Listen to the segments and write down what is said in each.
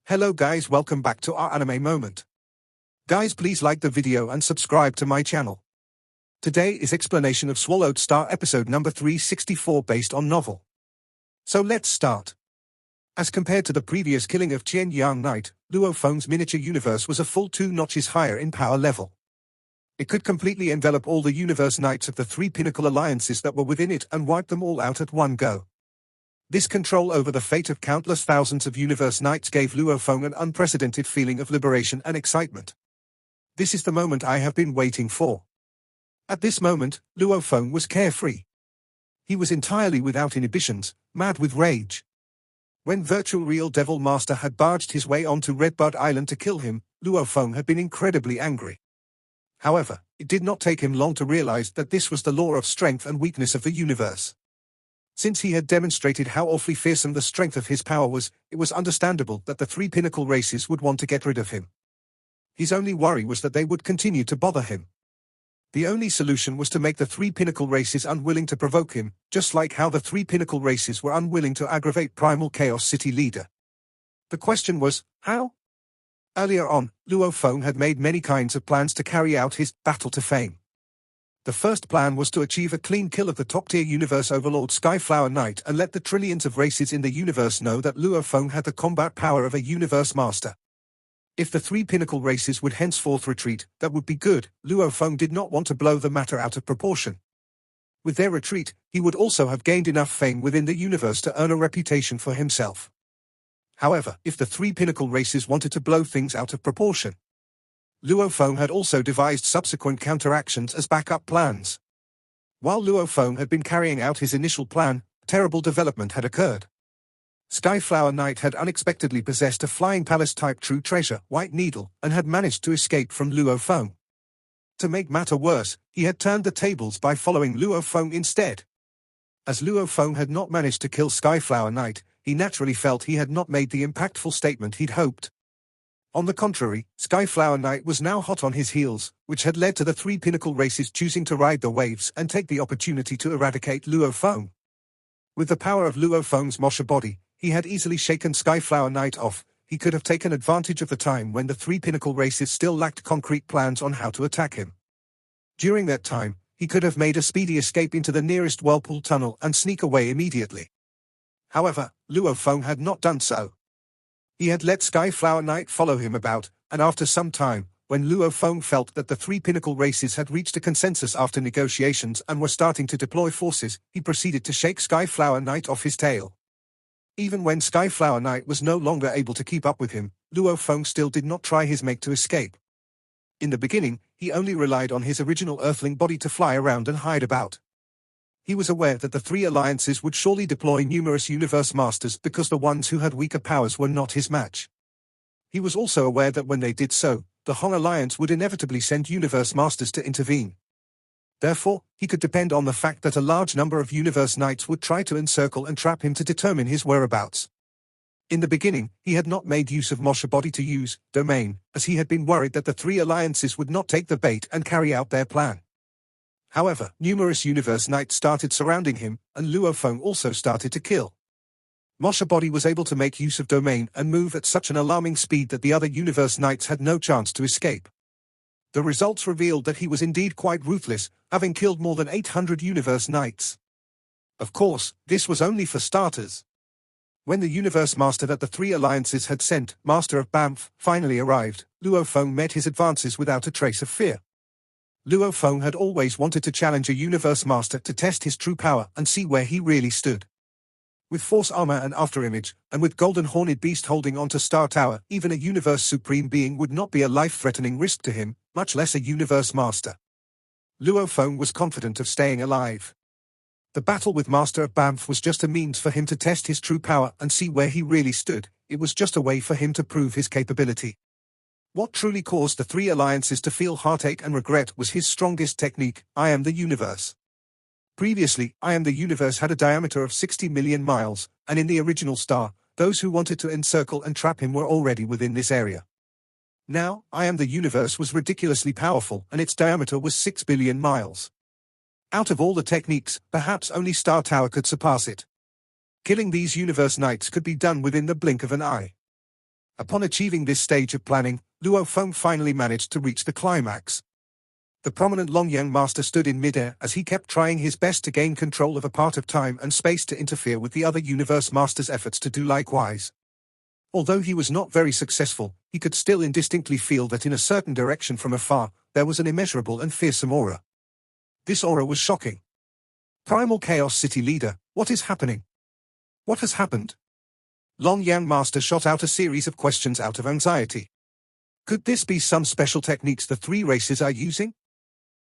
Hello guys, welcome back to our anime moment. Guys, please like the video and subscribe to my channel. Today is explanation of Swallowed Star episode number 364 based on novel. So let's start. As compared to the previous killing of Qian Yang Knight, Luo Feng's miniature universe was a full 2 notches higher in power level. It could completely envelop all the universe knights of the 3 pinnacle alliances that were within it and wipe them all out at one go. This control over the fate of countless thousands of universe knights gave Luo Feng an unprecedented feeling of liberation and excitement. This is the moment I have been waiting for. At this moment, Luo Feng was carefree. He was entirely without inhibitions, mad with rage. When Virtual Real Devil Master had barged his way onto Redbud Island to kill him, Luo Feng had been incredibly angry. However, it did not take him long to realize that this was the law of strength and weakness of the universe. Since he had demonstrated how awfully fearsome the strength of his power was, it was understandable that the 3 pinnacle races would want to get rid of him. His only worry was that they would continue to bother him. The only solution was to make the 3 pinnacle races unwilling to provoke him, just like how the 3 pinnacle races were unwilling to aggravate Primal Chaos City leader. The question was, how? Earlier on, Luo Feng had made many kinds of plans to carry out his battle to fame. The first plan was to achieve a clean kill of the top-tier universe overlord Skyflower Knight and let the trillions of races in the universe know that Luo Feng had the combat power of a universe master. If the 3 pinnacle races would henceforth retreat, that would be good. Luo Feng did not want to blow the matter out of proportion. With their retreat, he would also have gained enough fame within the universe to earn a reputation for himself. However, if the 3 pinnacle races wanted to blow things out of proportion, Luo Feng had also devised subsequent counteractions as backup plans. While Luo Feng had been carrying out his initial plan, a terrible development had occurred. Skyflower Knight had unexpectedly possessed a flying palace-type true treasure, White Needle, and had managed to escape from Luo Feng. To make matter worse, he had turned the tables by following Luo Feng instead. As Luo Feng had not managed to kill Skyflower Knight, he naturally felt he had not made the impactful statement he'd hoped. On the contrary, Skyflower Knight was now hot on his heels, which had led to the 3 pinnacle races choosing to ride the waves and take the opportunity to eradicate Luo Feng. With the power of Luo Feng's Mosha body, he had easily shaken Skyflower Knight off. He could have taken advantage of the time when the 3 pinnacle races still lacked concrete plans on how to attack him. During that time, he could have made a speedy escape into the nearest whirlpool tunnel and sneak away immediately. However, Luo Feng had not done so. He had let Skyflower Knight follow him about, and after some time, when Luo Feng felt that the 3 pinnacle races had reached a consensus after negotiations and were starting to deploy forces, he proceeded to shake Skyflower Knight off his tail. Even when Skyflower Knight was no longer able to keep up with him, Luo Feng still did not try his make to escape. In the beginning, he only relied on his original Earthling body to fly around and hide about. He was aware that the 3 alliances would surely deploy numerous universe masters because the ones who had weaker powers were not his match. He was also aware that when they did so, the Hong Alliance would inevitably send universe masters to intervene. Therefore, he could depend on the fact that a large number of universe knights would try to encircle and trap him to determine his whereabouts. In the beginning, he had not made use of Mosha body to use domain, as he had been worried that the 3 alliances would not take the bait and carry out their plan. However, numerous universe knights started surrounding him, and Luo Feng also started to kill. Mosha body was able to make use of domain and move at such an alarming speed that the other universe knights had no chance to escape. The results revealed that he was indeed quite ruthless, having killed more than 800 universe knights. Of course, this was only for starters. When the universe master that the 3 alliances had sent, Master of Banff, finally arrived, Luo Feng met his advances without a trace of fear. Luo Feng had always wanted to challenge a universe master to test his true power and see where he really stood. With force armor and afterimage, and with Golden Horned Beast holding onto Star Tower, even a universe supreme being would not be a life-threatening risk to him, much less a universe master. Luo Feng was confident of staying alive. The battle with Master of Banff was just a means for him to test his true power and see where he really stood. It was just a way for him to prove his capability. What truly caused the 3 alliances to feel heartache and regret was his strongest technique, I am the universe. Previously, I am the universe had a diameter of 60 million miles, and in the original star, those who wanted to encircle and trap him were already within this area. Now, I am the universe was ridiculously powerful and its diameter was 6 billion miles. Out of all the techniques, perhaps only Star Tower could surpass it. Killing these universe knights could be done within the blink of an eye. Upon achieving this stage of planning, Luo Feng finally managed to reach the climax. The prominent Longyang master stood in midair as he kept trying his best to gain control of a part of time and space to interfere with the other universe masters' efforts to do likewise. Although he was not very successful, he could still indistinctly feel that in a certain direction from afar, there was an immeasurable and fearsome aura. This aura was shocking. Primal Chaos City Leader, what is happening? What has happened? Longyang Master shot out a series of questions out of anxiety. Could this be some special techniques the three races are using?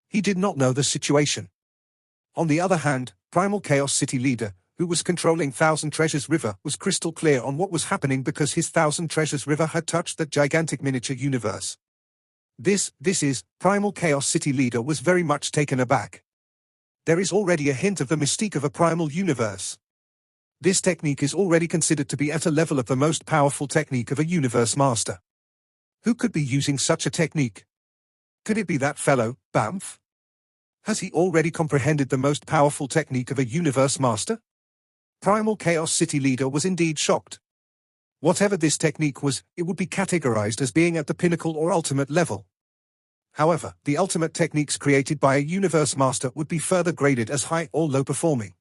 He did not know the situation. On the other hand, Primal Chaos City Leader, who was controlling Thousand Treasures River, was crystal clear on what was happening because his Thousand Treasures River had touched that gigantic miniature universe. This is, Primal Chaos City Leader was very much taken aback. There is already a hint of the mystique of a primal universe. This technique is already considered to be at a level of the most powerful technique of a universe master. Who could be using such a technique? Could it be that fellow, Bamf? Has he already comprehended the most powerful technique of a universe master? Primal Chaos City Leader was indeed shocked. Whatever this technique was, it would be categorized as being at the pinnacle or ultimate level. However, the ultimate techniques created by a universe master would be further graded as high or low performing.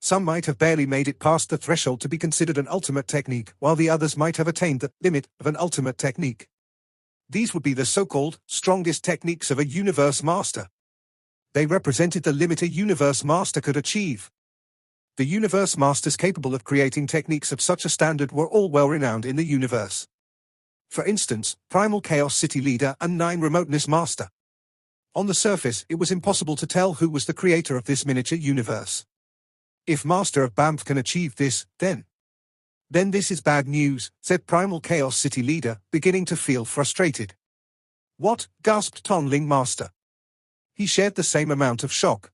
Some might have barely made it past the threshold to be considered an ultimate technique, while the others might have attained the limit of an ultimate technique. These would be the so-called strongest techniques of a universe master. They represented the limit a universe master could achieve. The universe masters capable of creating techniques of such a standard were all well-renowned in the universe. For instance, Primal Chaos City Leader and Nine Remoteness Master. On the surface, it was impossible to tell who was the creator of this miniature universe. If Master of Bamf can achieve this, then this is bad news, said Primal Chaos City Leader, beginning to feel frustrated. What? Gasped Tonling Master. He shared the same amount of shock.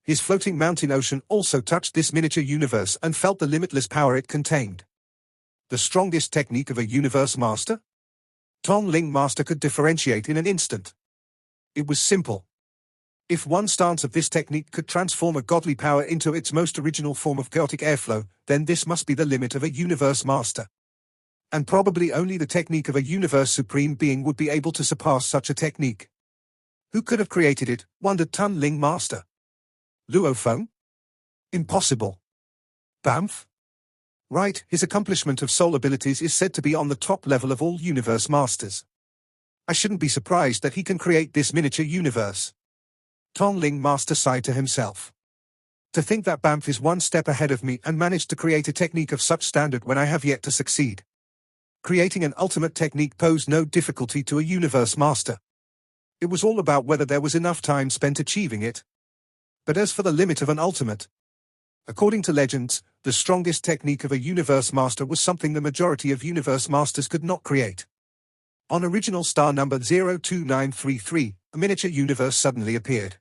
His floating mountain ocean also touched this miniature universe and felt the limitless power it contained. The strongest technique of a universe master? Tonling Master could differentiate in an instant. It was simple. If one stance of this technique could transform a godly power into its most original form of chaotic airflow, then this must be the limit of a universe master. And probably only the technique of a universe supreme being would be able to surpass such a technique. Who could have created it, wondered Tonling Master. Luo Feng? Impossible. Bamf? Right, his accomplishment of soul abilities is said to be on the top level of all universe masters. I shouldn't be surprised that he can create this miniature universe. Tonling Master sighed to himself. To think that Bamf is one step ahead of me and managed to create a technique of such standard when I have yet to succeed. Creating an ultimate technique posed no difficulty to a universe master. It was all about whether there was enough time spent achieving it. But as for the limit of an ultimate, according to legends, the strongest technique of a universe master was something the majority of universe masters could not create. On original star number 02933, a miniature universe suddenly appeared.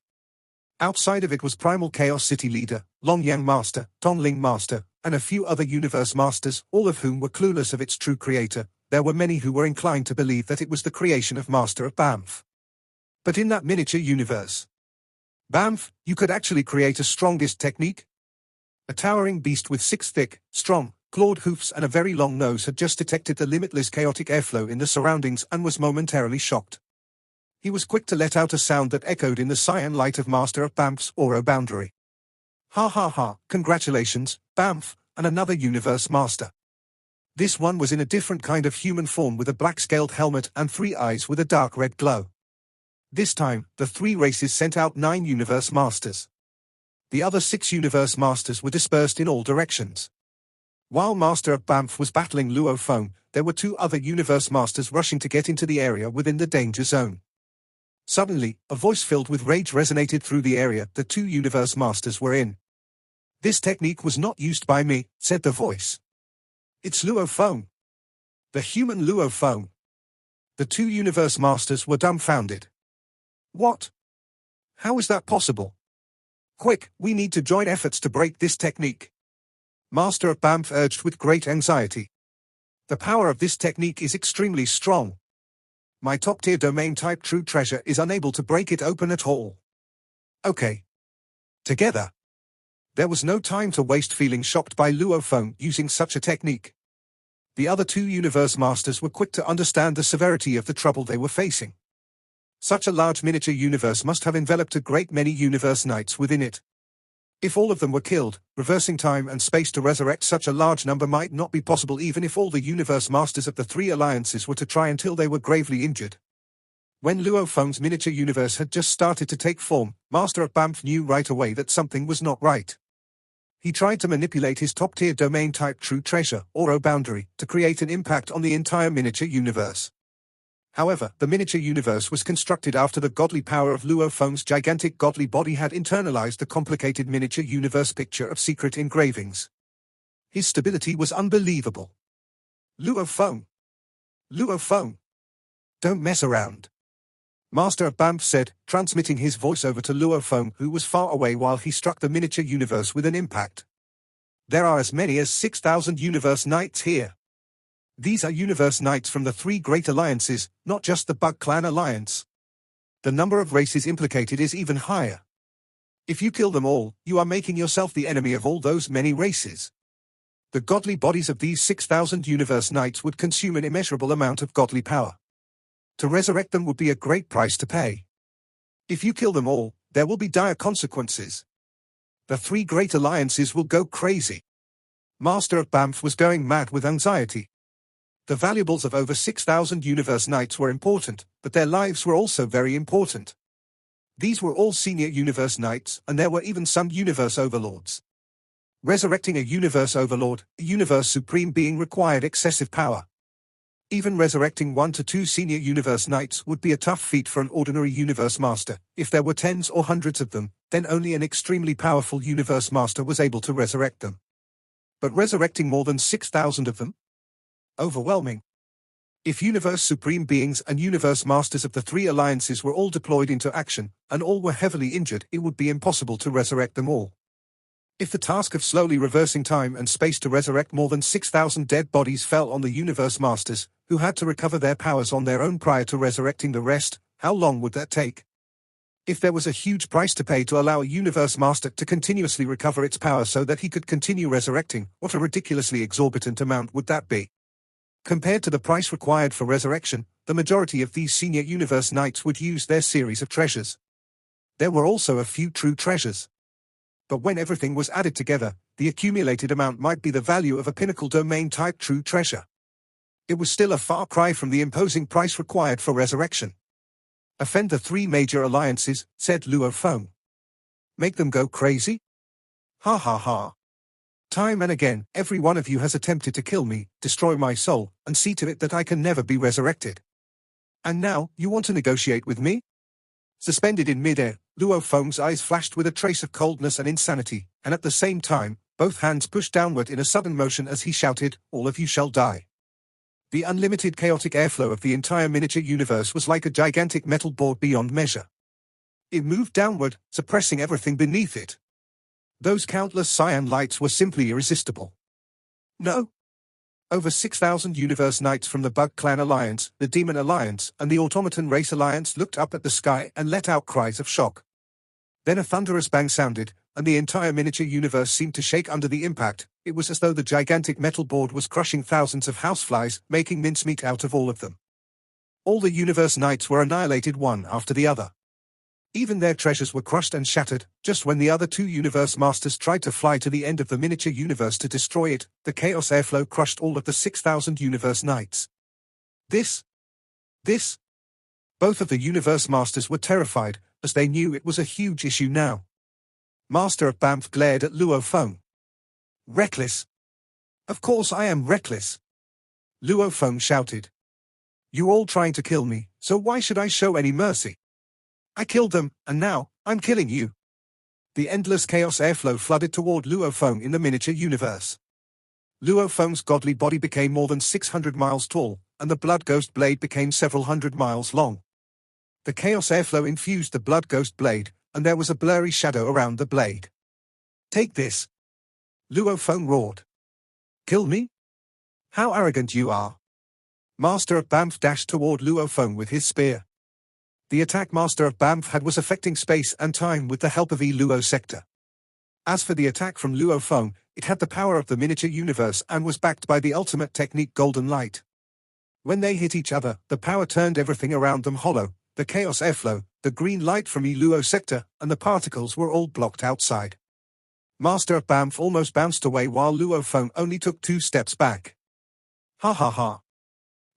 Outside of it was Primal Chaos City Leader, Longyang Master, Tonling Master, and a few other universe masters, all of whom were clueless of its true creator. There were many who were inclined to believe that it was the creation of Master of Bamf. But in that miniature universe, Bamf, you could actually create a strongest technique? A towering beast with 6 thick, strong, clawed hoofs and a very long nose had just detected the limitless chaotic airflow in the surroundings and was momentarily shocked. He was quick to let out a sound that echoed in the cyan light of Master of Bamf's aura boundary. Ha ha ha, congratulations, Bamf, and another universe master. This one was in a different kind of human form with a black-scaled helmet and 3 eyes with a dark red glow. This time, the 3 races sent out 9 universe masters. The other 6 universe masters were dispersed in all directions. While Master of Bamf was battling Luo Feng, there were 2 other universe masters rushing to get into the area within the danger zone. Suddenly, a voice filled with rage resonated through the area the 2 universe masters were in. This technique was not used by me, said the voice. It's Luo Feng. The human Luo Feng. The 2 universe masters were dumbfounded. What? How is that possible? Quick, we need to join efforts to break this technique. Master of Bamf urged with great anxiety. The power of this technique is extremely strong. My top-tier domain-type true treasure is unable to break it open at all. Okay. Together. There was no time to waste feeling shocked by Luo Feng using such a technique. The other two universe masters were quick to understand the severity of the trouble they were facing. Such a large miniature universe must have enveloped a great many universe knights within it. If all of them were killed, reversing time and space to resurrect such a large number might not be possible even if all the universe masters of the three alliances were to try until they were gravely injured. When Luo Feng's miniature universe had just started to take form, Master of Banff knew right away that something was not right. He tried to manipulate his top-tier domain-type true treasure, or boundary, to create an impact on the entire miniature universe. However, the miniature universe was constructed after the godly power of Luo Feng's gigantic godly body had internalized the complicated miniature universe picture of secret engravings. His stability was unbelievable. Luo Feng! Luo Feng! Don't mess around. Master of Banff said, transmitting his voice over to Luo Feng, who was far away while he struck the miniature universe with an impact. There are as many as 6,000 universe knights here. These are universe knights from the three great alliances, not just the Bug Clan alliance. The number of races implicated is even higher. If you kill them all, you are making yourself the enemy of all those many races. The godly bodies of these 6,000 universe knights would consume an immeasurable amount of godly power. To resurrect them would be a great price to pay. If you kill them all, there will be dire consequences. The three great alliances will go crazy. Master of Banff was going mad with anxiety. The valuables of over 6,000 universe knights were important, but their lives were also very important. These were all senior universe knights, and there were even some universe overlords. Resurrecting a universe overlord, a universe supreme being required excessive power. Even resurrecting 1 to 2 senior universe knights would be a tough feat for an ordinary universe master. If there were tens or hundreds of them, then only an extremely powerful universe master was able to resurrect them. But resurrecting more than 6,000 of them? Overwhelming. If universe supreme beings and universe masters of the three alliances were all deployed into action, and all were heavily injured, it would be impossible to resurrect them all. If the task of slowly reversing time and space to resurrect more than 6,000 dead bodies fell on the universe masters, who had to recover their powers on their own prior to resurrecting the rest, how long would that take? If there was a huge price to pay to allow a universe master to continuously recover its power so that he could continue resurrecting, what a ridiculously exorbitant amount would that be? Compared to the price required for resurrection, the majority of these senior universe knights would use their series of treasures. There were also a few true treasures. But when everything was added together, the accumulated amount might be the value of a pinnacle domain-type true treasure. It was still a far cry from the imposing price required for resurrection. Offend the three major alliances, said Luo Feng. Make them go crazy? Ha ha ha. Time and again, every one of you has attempted to kill me, destroy my soul, and see to it that I can never be resurrected. And now, you want to negotiate with me? Suspended in mid-air, Luo Feng's eyes flashed with a trace of coldness and insanity, and at the same time, both hands pushed downward in a sudden motion as he shouted, "All of you shall die." The unlimited chaotic airflow of the entire miniature universe was like a gigantic metal board beyond measure. It moved downward, suppressing everything beneath it. Those countless cyan lights were simply irresistible. No. Over 6,000 universe knights from the Bug Clan Alliance, the Demon Alliance, and the Automaton Race Alliance looked up at the sky and let out cries of shock. Then a thunderous bang sounded, and the entire miniature universe seemed to shake under the impact. It was as though the gigantic metal board was crushing thousands of houseflies, making mincemeat out of all of them. All the universe knights were annihilated one after the other. Even their treasures were crushed and shattered. Just when the other two universe masters tried to fly to the end of the miniature universe to destroy it, the chaos airflow crushed all of the 6,000 universe knights. This. Both of the universe masters were terrified, as they knew it was a huge issue now. Master of Banff glared at Luo Feng. Reckless. Of course I am reckless. Luo Feng shouted. You're all trying to kill me, so why should I show any mercy? I killed them, and now, I'm killing you. The endless chaos airflow flooded toward Luo Feng in the miniature universe. Luo Feng's godly body became more than 600 miles tall, and the blood ghost blade became several hundred miles long. The chaos airflow infused the blood ghost blade, and there was a blurry shadow around the blade. Take this. Luo Feng roared. Kill me? How arrogant you are. Master of Banff dashed toward Luo Feng with his spear. The attack Master of Banff had was affecting space and time with the help of Luo sector. As for the attack from Luo Feng, it had the power of the miniature universe and was backed by the ultimate technique golden light. When they hit each other, the power turned everything around them hollow, the chaos airflow, the green light from Luo sector, and the particles were all blocked outside. Master of Banff almost bounced away while Luo Feng only took 2 steps back. Ha ha ha.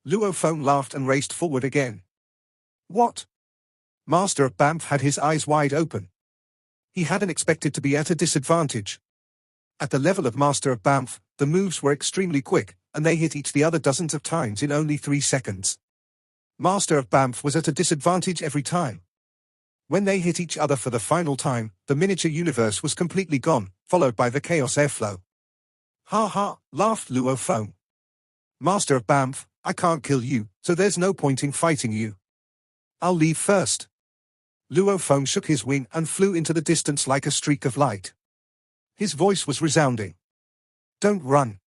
Luo Feng laughed and raced forward again. What? Master of Banff had his eyes wide open. He hadn't expected to be at a disadvantage. At the level of Master of Banff, the moves were extremely quick, and they hit each the other dozens of times in only 3 seconds. Master of Banff was at a disadvantage every time. When they hit each other for the final time, the miniature universe was completely gone, followed by the chaos airflow. Ha ha, laughed Luo Feng. Master of Banff, I can't kill you, so there's no point in fighting you. I'll leave first. Luo Feng shook his wing and flew into the distance like a streak of light. His voice was resounding. Don't run.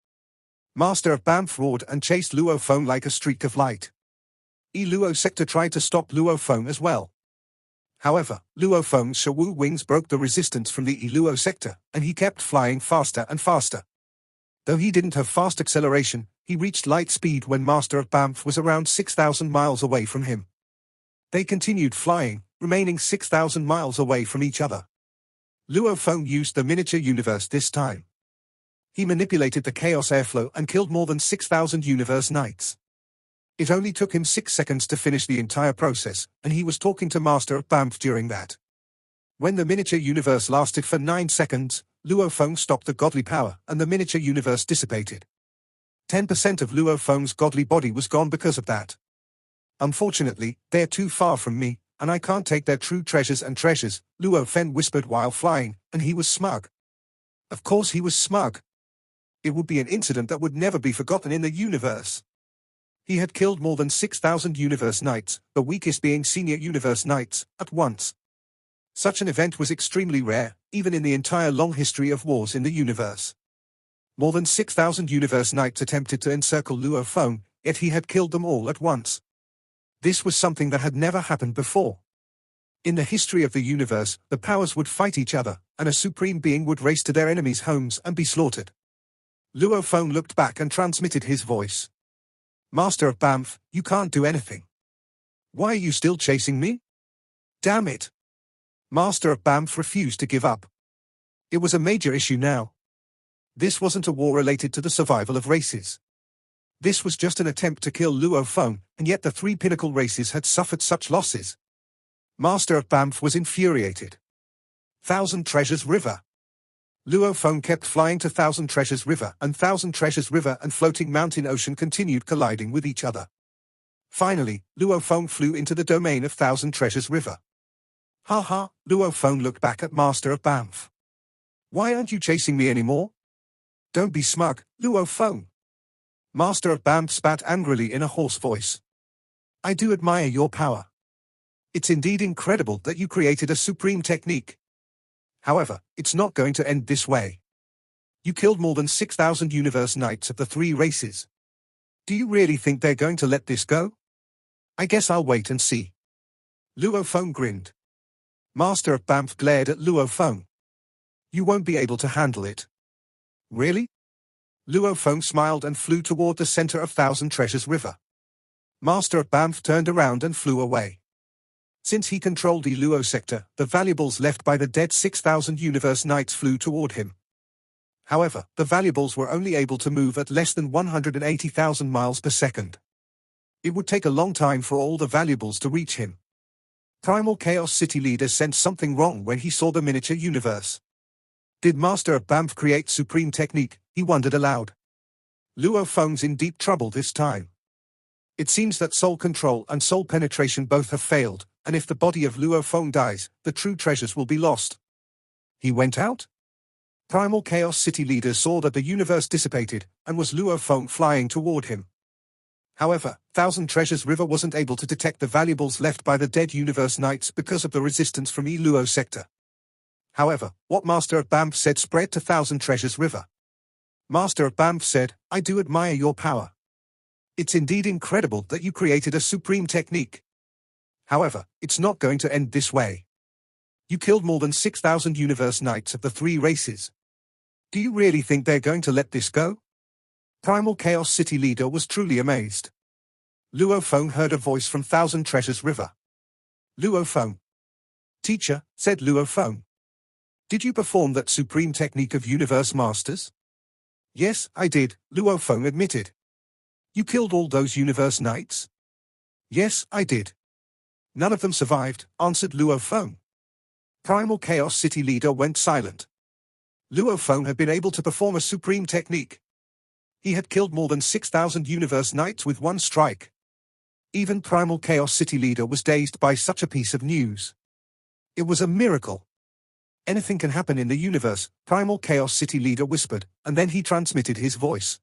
Master of Banff roared and chased Luo Feng like a streak of light. Luo sector tried to stop Luo Feng as well. However, Luo Feng's Shawu wings broke the resistance from the Luo sector, and he kept flying faster and faster. Though he didn't have fast acceleration, he reached light speed when Master of Banff was around 6,000 miles away from him. They continued flying, remaining 6,000 miles away from each other. Luo Feng used the miniature universe this time. He manipulated the chaos airflow and killed more than 6,000 universe knights. It only took him 6 seconds to finish the entire process, and he was talking to Master of Banff during that. When the miniature universe lasted for 9 seconds, Luo Feng stopped the godly power and the miniature universe dissipated. 10% of Luo Feng's godly body was gone because of that. Unfortunately, they're too far from me, and I can't take their true treasures and treasures, Luo Feng whispered while flying, and he was smug. Of course he was smug. It would be an incident that would never be forgotten in the universe. He had killed more than 6,000 universe knights, the weakest being senior universe knights, at once. Such an event was extremely rare, even in the entire long history of wars in the universe. More than 6,000 universe knights attempted to encircle Luo Feng, yet he had killed them all at once. This was something that had never happened before. In the history of the universe, the powers would fight each other, and a supreme being would race to their enemies' homes and be slaughtered. Luo Feng looked back and transmitted his voice. Master of Banff, you can't do anything. Why are you still chasing me? Damn it. Master of Banff refused to give up. It was a major issue now. This wasn't a war related to the survival of races. This was just an attempt to kill Luo Feng, and yet the 3 pinnacle races had suffered such losses. Master of Banff was infuriated. Thousand Treasures River. Luo Feng kept flying to Thousand Treasures River, and Thousand Treasures River and Floating Mountain Ocean continued colliding with each other. Finally, Luo Feng flew into the domain of Thousand Treasures River. Ha ha, Luo Feng looked back at Master of Banff. Why aren't you chasing me anymore? Don't be smug, Luo Feng. Master of Banff spat angrily in a hoarse voice. I do admire your power. It's indeed incredible that you created a supreme technique. However, it's not going to end this way. You killed more than 6,000 universe knights of the 3 races. Do you really think they're going to let this go? I guess I'll wait and see. Luo Feng grinned. Master of Banff glared at Luo Feng. You won't be able to handle it. Really? Luo Feng smiled and flew toward the center of Thousand Treasures River. Master of Banff turned around and flew away. Since he controlled the Luo sector, the valuables left by the dead 6,000 universe knights flew toward him. However, the valuables were only able to move at less than 180,000 miles per second. It would take a long time for all the valuables to reach him. Primal Chaos City leader sensed something wrong when he saw the miniature universe. Did Master of Banff create supreme technique? He wondered aloud. Luo Feng's in deep trouble this time. It seems that soul control and soul penetration both have failed, and if the body of Luo Feng dies, the true treasures will be lost. He went out? Primal Chaos City leader saw that the universe dissipated, and was Luo Feng flying toward him. However, Thousand Treasures River wasn't able to detect the valuables left by the dead universe knights because of the resistance from Luo sector. However, what Master of Banff said spread to Thousand Treasures River. Master of Banff said, I do admire your power. It's indeed incredible that you created a supreme technique. However, it's not going to end this way. You killed more than 6,000 universe knights of the 3 races. Do you really think they're going to let this go? Primal Chaos City leader was truly amazed. Luo Feng heard a voice from Thousand Treasures River. Luo Feng. Teacher, said Luo Feng. Did you perform that supreme technique of Universe Masters? Yes, I did, Luo Feng admitted. You killed all those Universe Knights? Yes, I did. None of them survived, answered Luo Feng. Primal Chaos City leader went silent. Luo Feng had been able to perform a supreme technique. He had killed more than 6,000 Universe Knights with one strike. Even Primal Chaos City leader was dazed by such a piece of news. It was a miracle. Anything can happen in the universe, Primal Chaos City leader whispered, and then he transmitted his voice.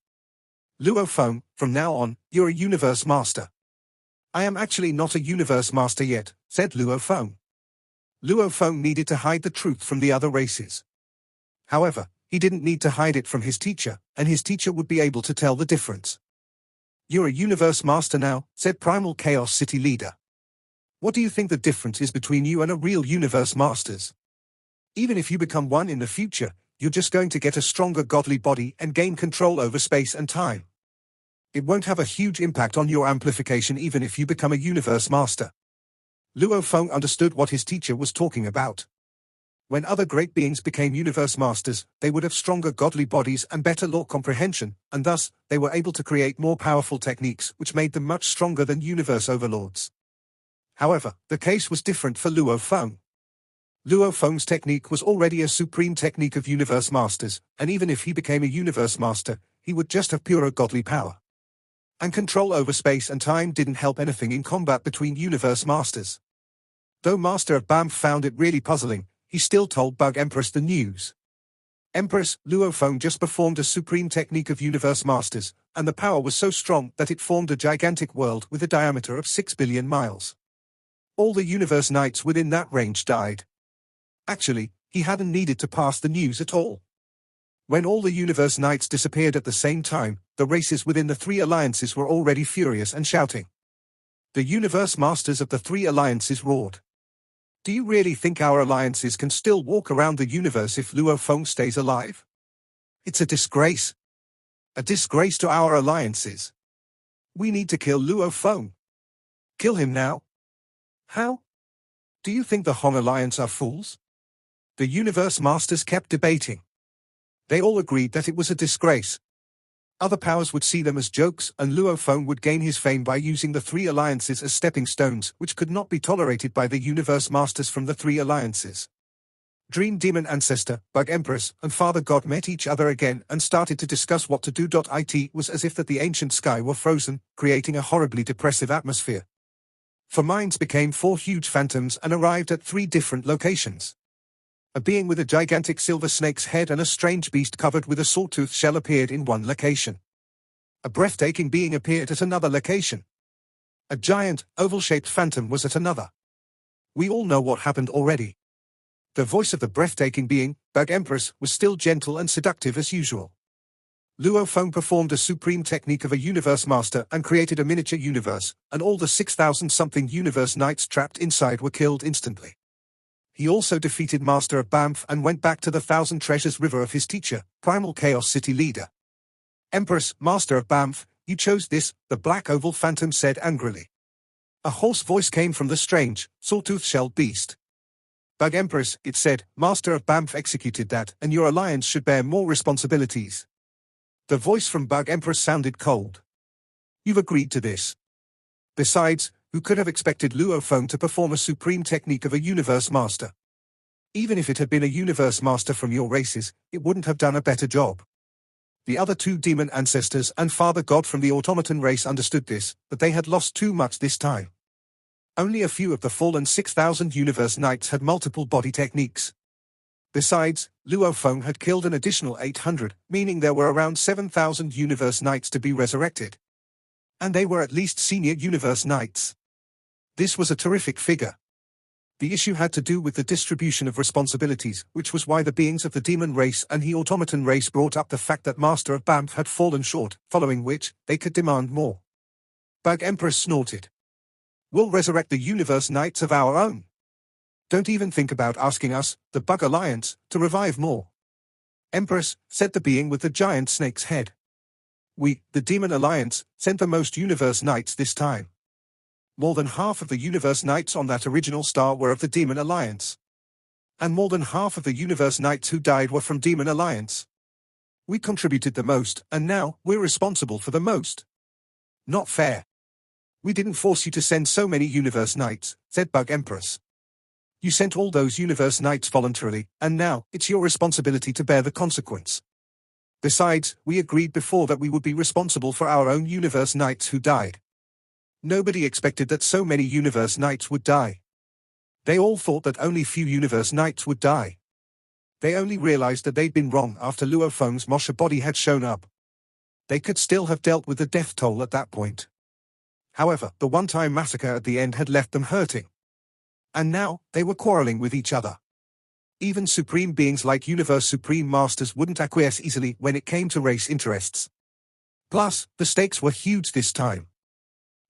Luo Feng, from now on, you're a Universe Master. I am actually not a Universe Master yet, said Luo Feng. Luo Feng needed to hide the truth from the other races. However, he didn't need to hide it from his teacher, and his teacher would be able to tell the difference. You're a Universe Master now, said Primal Chaos City leader. What do you think the difference is between you and a real Universe Masters? Even if you become one in the future, you're just going to get a stronger godly body and gain control over space and time. It won't have a huge impact on your amplification even if you become a Universe Master. Luo Feng understood what his teacher was talking about. When other great beings became Universe Masters, they would have stronger godly bodies and better law comprehension, and thus, they were able to create more powerful techniques which made them much stronger than Universe Overlords. However, the case was different for Luo Feng. Luo Feng's technique was already a supreme technique of Universe Masters, and even if he became a Universe Master, he would just have purer godly power. And control over space and time didn't help anything in combat between Universe Masters. Though Master of Banff found it really puzzling, he still told Bug Empress the news. Empress, Luo Feng just performed a supreme technique of Universe Masters, and the power was so strong that it formed a gigantic world with a diameter of 6 billion miles. All the Universe Knights within that range died. Actually, he hadn't needed to pass the news at all. When all the Universe Knights disappeared at the same time, the races within the three alliances were already furious and shouting. The Universe Masters of the three alliances roared. Do you really think our alliances can still walk around the universe if Luo Feng stays alive? It's a disgrace. A disgrace to our alliances. We need to kill Luo Feng. Kill him now. How? Do you think the Hong Alliance are fools? The Universe Masters kept debating. They all agreed that it was a disgrace. Other powers would see them as jokes, and Luo Feng would gain his fame by using the three alliances as stepping stones, which could not be tolerated by the Universe Masters from the three alliances. Dream Demon Ancestor, Bug Empress, and Father God met each other again and started to discuss what to do. It was as if that the ancient sky were frozen, creating a horribly depressive atmosphere. 4 minds became 4 huge phantoms and arrived at 3 different locations. A being with a gigantic silver snake's head and a strange beast covered with a sawtooth shell appeared in one location. A breathtaking being appeared at another location. A giant, oval-shaped phantom was at another. We all know what happened already. The voice of the breathtaking being, Bug Empress, was still gentle and seductive as usual. Luo Feng performed a supreme technique of a Universe Master and created a miniature universe, and all the 6,000-something Universe Knights trapped inside were killed instantly. He also defeated Master of Banff and went back to the Thousand Treasures River of his teacher, Primal Chaos City leader. Empress, Master of Banff, you chose this, the black oval phantom said angrily. A hoarse voice came from the strange, sawtooth-shelled beast. Bug Empress, it said, Master of Banff executed that, and your alliance should bear more responsibilities. The voice from Bug Empress sounded cold. You've agreed to this. Besides, who could have expected Luo Feng to perform a supreme technique of a Universe Master? Even if it had been a Universe Master from your races, it wouldn't have done a better job. The other 2 demon ancestors and Father God from the automaton race understood this, but they had lost too much this time. Only a few of the fallen 6,000 Universe Knights had multiple body techniques. Besides, Luo Feng had killed an additional 800, meaning there were around 7,000 Universe Knights to be resurrected. And they were at least senior Universe Knights. This was a terrific figure. The issue had to do with the distribution of responsibilities, which was why the beings of the demon race and the automaton race brought up the fact that Master of Banff had fallen short, following which, they could demand more. Bug Empress snorted. We'll resurrect the Universe Knights of our own. Don't even think about asking us, the Bug Alliance, to revive more. Empress, said the being with the giant snake's head. We, the Demon Alliance, sent the most Universe Knights this time. More than half of the Universe Knights on that original star were of the Demon Alliance. And more than half of the Universe Knights who died were from Demon Alliance. We contributed the most, and now, we're responsible for the most. Not fair. We didn't force you to send so many Universe Knights, said Bug Empress. You sent all those Universe Knights voluntarily, and now, it's your responsibility to bear the consequence. Besides, we agreed before that we would be responsible for our own Universe Knights who died. Nobody expected that so many Universe Knights would die. They all thought that only few Universe Knights would die. They only realized that they'd been wrong after Luo Feng's Mosha body had shown up. They could still have dealt with the death toll at that point. However, the one-time massacre at the end had left them hurting. And now, they were quarreling with each other. Even supreme beings like Universe Supreme Masters wouldn't acquiesce easily when it came to race interests. Plus, the stakes were huge this time.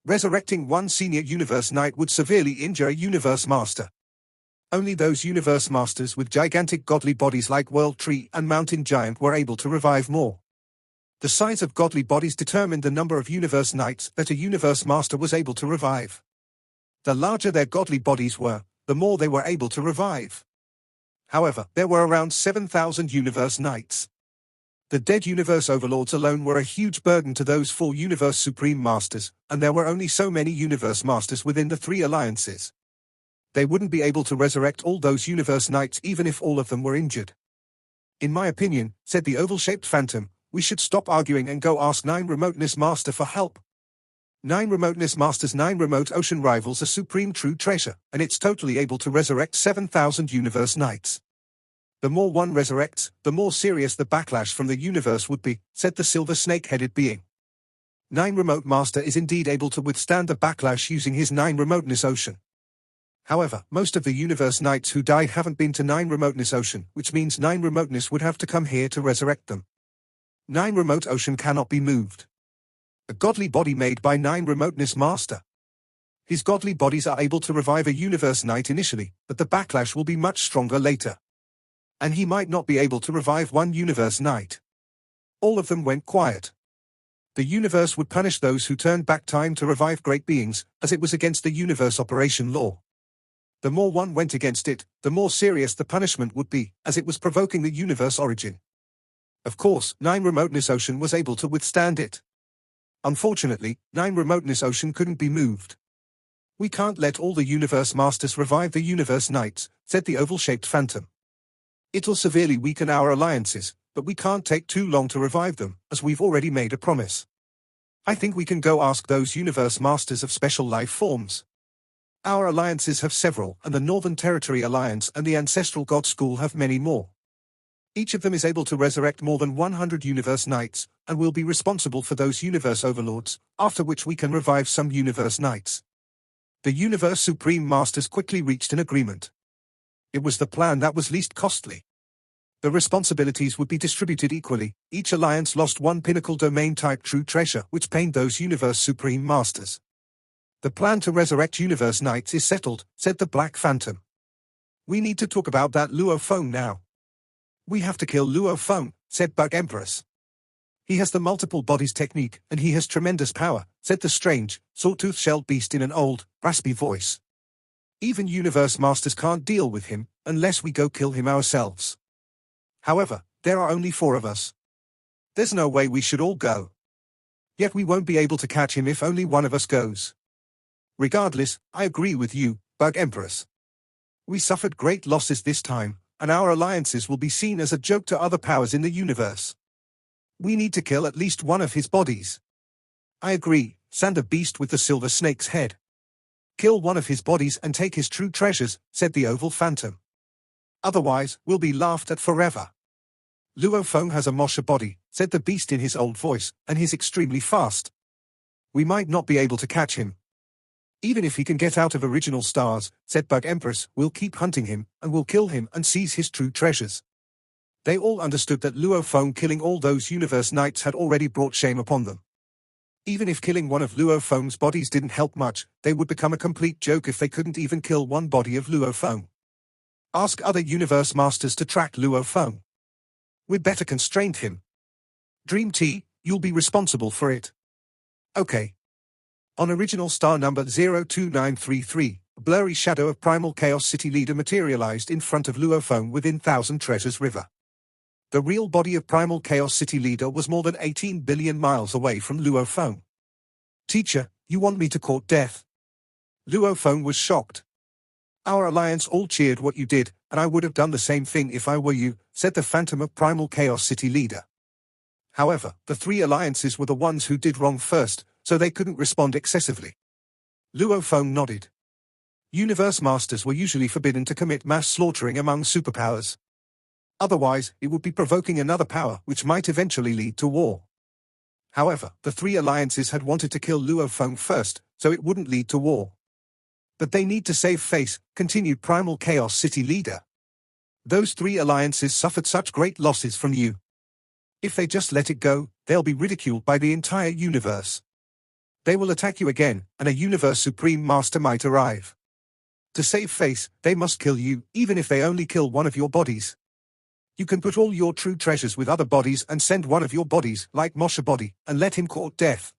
Resurrecting one senior Universe Knight would severely injure a Universe Master. Only those Universe Masters with gigantic godly bodies like World Tree and Mountain Giant were able to revive more. The size of godly bodies determined the number of Universe Knights that a Universe Master was able to revive. The larger their godly bodies were, the more they were able to revive. However, there were around 7,000 Universe Knights. The dead Universe Overlords alone were a huge burden to those 4 Universe Supreme Masters, and there were only so many Universe Masters within the 3 alliances. They wouldn't be able to resurrect all those Universe Knights even if all of them were injured. In my opinion, said the oval-shaped phantom, we should stop arguing and go ask 9 Remoteness Master for help. 9 Remoteness Master's 9 remote ocean rivals a supreme true treasure, and it's totally able to resurrect 7,000 Universe Knights. The more one resurrects, the more serious the backlash from the universe would be, said the silver snake-headed being. 9 Remote Master is indeed able to withstand the backlash using his 9 Remoteness Ocean. However, most of the Universe Knights who died haven't been to 9 Remoteness Ocean, which means 9 Remoteness would have to come here to resurrect them. 9 Remote Ocean cannot be moved. A godly body made by 9 Remoteness Master. His godly bodies are able to revive a Universe Knight initially, but the backlash will be much stronger later. And he might not be able to revive one Universe Knight. All of them went quiet. The universe would punish those who turned back time to revive great beings, as it was against the universe operation law. The more one went against it, the more serious the punishment would be, as it was provoking the universe origin. Of course, 9 Remoteness Ocean was able to withstand it. Unfortunately, 9 Remoteness Ocean couldn't be moved. We can't let all the Universe Masters revive the Universe Knights, said the oval-shaped phantom. It'll severely weaken our alliances, but we can't take too long to revive them, as we've already made a promise. I think we can go ask those Universe Masters of special life forms. Our alliances have several, and the Northern Territory Alliance and the Ancestral God School have many more. Each of them is able to resurrect more than 100 Universe Knights, and will be responsible for those Universe Overlords, after which we can revive some Universe Knights. The Universe Supreme Masters quickly reached an agreement. It was the plan that was least costly. The responsibilities would be distributed equally. Each alliance lost one pinnacle domain-type true treasure which pained those Universe Supreme Masters. The plan to resurrect Universe Knights is settled, said the Black Phantom. We need to talk about that Luo Feng now. We have to kill Luo Feng, said Bug Empress. He has the multiple bodies technique, and he has tremendous power, said the strange, sawtooth-shelled beast in an old, raspy voice. Even Universe Masters can't deal with him, unless we go kill him ourselves. However, there are only 4 of us. There's no way we should all go. Yet we won't be able to catch him if only one of us goes. Regardless, I agree with you, Bug Empress. We suffered great losses this time, and our alliances will be seen as a joke to other powers in the universe. We need to kill at least one of his bodies. I agree, said the beast with the silver snake's head. Kill one of his bodies and take his true treasures, said the oval phantom. Otherwise, we'll be laughed at forever. Luo Feng has a Mosha body, said the beast in his old voice, and he's extremely fast. We might not be able to catch him. Even if he can get out of original stars, said Bug Empress, we'll keep hunting him, and we'll kill him and seize his true treasures. They all understood that Luo Feng killing all those Universe Knights had already brought shame upon them. Even if killing one of Luo Feng's bodies didn't help much, they would become a complete joke if they couldn't even kill one body of Luo Feng. Ask other Universe Masters to track Luo Feng. We'd better constrain him. Dream T, you'll be responsible for it. Okay. On original star number 02933, a blurry shadow of Primal Chaos City Leader materialized in front of Luo Feng within Thousand Treasures River. The real body of Primal Chaos City Leader was more than 18 billion miles away from Luo Feng. Teacher, you want me to court death? Luo Feng was shocked. Our alliance all cheered what you did, and I would have done the same thing if I were you, said the phantom of Primal Chaos City Leader. However, the three alliances were the ones who did wrong first, so they couldn't respond excessively. Luo Feng nodded. Universe Masters were usually forbidden to commit mass slaughtering among superpowers. Otherwise, it would be provoking another power which might eventually lead to war. However, the three alliances had wanted to kill Luo Feng first, so it wouldn't lead to war. But they need to save face, continued Primal Chaos City Leader. Those three alliances suffered such great losses from you. If they just let it go, they'll be ridiculed by the entire universe. They will attack you again, and a Universe Supreme Master might arrive. To save face, they must kill you, even if they only kill one of your bodies. You can put all your true treasures with other bodies and send one of your bodies, like Mosha Body, and let him court death.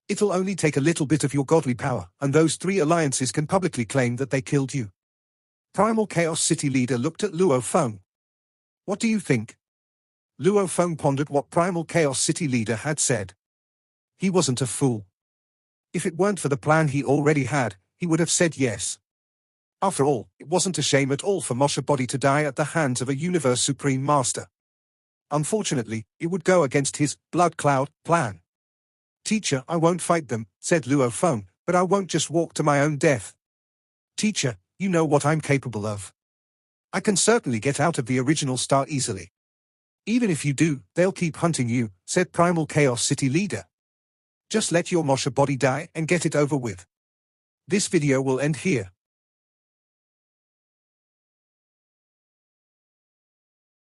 It'll only take a little bit of your godly power, and those three alliances can publicly claim that they killed you. Primal Chaos City Leader looked at Luo Feng. What do you think? Luo Feng pondered what Primal Chaos City Leader had said. He wasn't a fool. If it weren't for the plan he already had, he would have said yes. After all, it wasn't a shame at all for Mosha Body to die at the hands of a Universe Supreme Master. Unfortunately, it would go against his blood cloud plan. Teacher, I won't fight them, said Luo Feng, but I won't just walk to my own death. Teacher, you know what I'm capable of. I can certainly get out of the original star easily. Even if you do, they'll keep hunting you, said Primal Chaos City Leader. Just let your Mosha Body die and get it over with. This video will end here.